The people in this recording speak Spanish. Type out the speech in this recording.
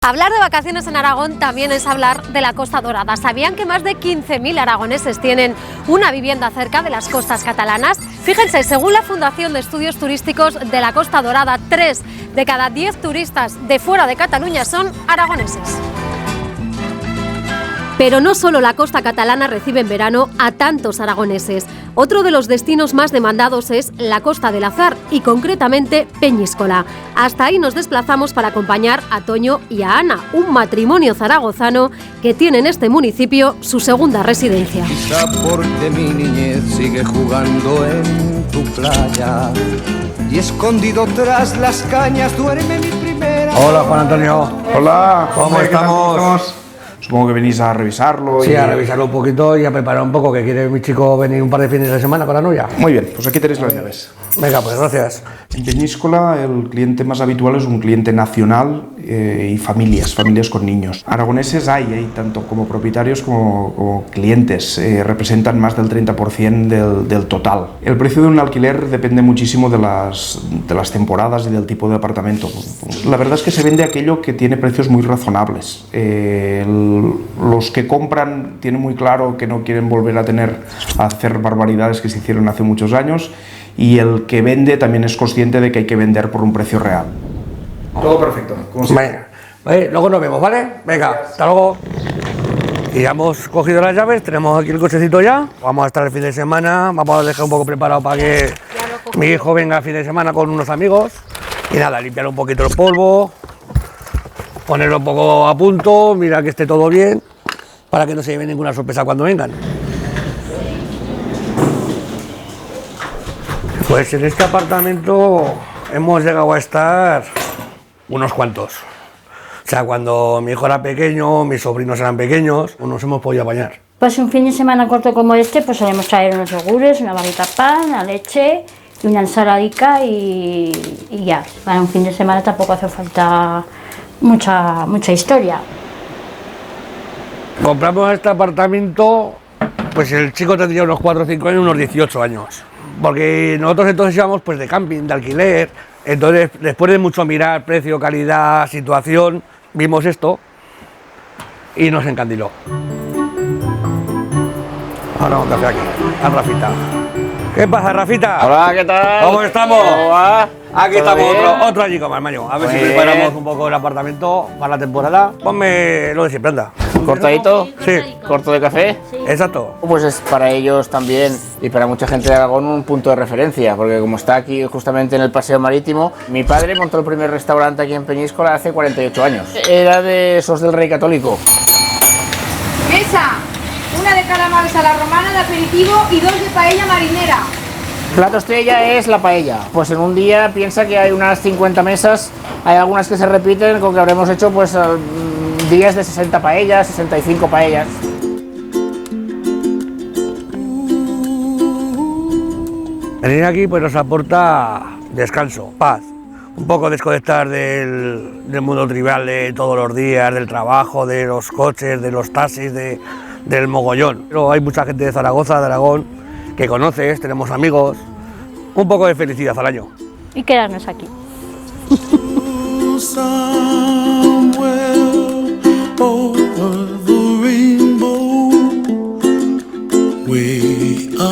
Hablar de vacaciones en Aragón también es hablar de la Costa Dorada. ¿Sabían que más de 15.000 aragoneses tienen una vivienda cerca de las costas catalanas? Fíjense, según la Fundación de Estudios Turísticos de la Costa Dorada, 3 de cada 10 turistas de fuera de Cataluña son aragoneses. Pero no solo la costa catalana recibe en verano a tantos aragoneses. Otro de los destinos más demandados es la Costa del Azar y concretamente Peñíscola. Hasta ahí nos desplazamos para acompañar a Toño y a Ana, un matrimonio zaragozano que tiene en este municipio su segunda residencia. Quizá porque mi niñez sigue jugando en tu playa y escondido tras las cañas duerme mi primera. Hola Juan Antonio. Hola, ¿Cómo estamos? Supongo que venís a revisarlo. Sí, a revisarlo un poquito y a preparar un poco, que quiere mi chico venir un par de fines de semana con la novia. Muy bien, pues aquí tenéis las llaves. Venga, pues gracias. En Peñíscola el cliente más habitual es un cliente nacional y familias con niños. Aragoneses hay tanto como propietarios como clientes, representan más del 30% del total. El precio de un alquiler depende muchísimo de las temporadas y del tipo de apartamento. La verdad es que se vende aquello que tiene precios muy razonables. Los que compran tienen muy claro que no quieren volver a hacer barbaridades que se hicieron hace muchos años, y el que vende también es consciente de que hay que vender por un precio real. Todo perfecto. Venga, luego nos vemos, ¿vale? Venga, hasta luego. Y ya hemos cogido las llaves, tenemos aquí el cochecito ya. Vamos a estar el fin de semana, vamos a dejar un poco preparado para que mi hijo venga el fin de semana con unos amigos. Y nada, limpiar un poquito el polvo, ponerlo un poco a punto, mira que esté todo bien, para que no se lleve ninguna sorpresa cuando vengan. Pues en este apartamento hemos llegado a estar unos cuantos. O sea, cuando mi hijo era pequeño, mis sobrinos eran pequeños, nos hemos podido apañar. Pues un fin de semana corto como este, pues solemos traer unos yogures, una barrita de pan, una leche y una ensaladica y ya. Para un fin de semana tampoco hace falta mucha historia. Compramos este apartamento, pues el chico tendría unos 4 o 5 años, unos 18 años. Porque nosotros entonces íbamos pues de camping, de alquiler, entonces después de mucho mirar precio, calidad, situación, vimos esto y nos encandiló. Ahora un café aquí, a Rafita. ¿Qué pasa, Rafita? Hola, ¿qué tal? ¿Cómo estamos? ¿Cómo va? Aquí ¿Todo estamos, bien? otro allí con Maño. A ver Muy si preparamos un poco el apartamento para la temporada. Ponme lo de siempre, anda. ¿Cortadito? Sí, ¿Corto de café? exacto. Pues es para ellos también y para mucha gente de Aragón un punto de referencia, porque como está aquí justamente en el paseo marítimo, mi padre montó el primer restaurante aquí en Peñíscola hace 48 años. Era de esos del Rey Católico. Mesa, una de calamares a la romana de aperitivo y 2 de paella marinera. Plato estrella es la paella. Pues en un día piensa que hay unas 50 mesas, hay algunas que se repiten, con que habremos hecho pues días de 60 paellas, 65 paellas. Venir aquí pues nos aporta descanso, paz, un poco desconectar del mundo trivial de todos los días, del trabajo, de los coches, de los taxis, del mogollón. Pero hay mucha gente de Zaragoza, de Aragón, que conoces, tenemos amigos, un poco de felicidad al año. Y quedarnos aquí. Somewhere over the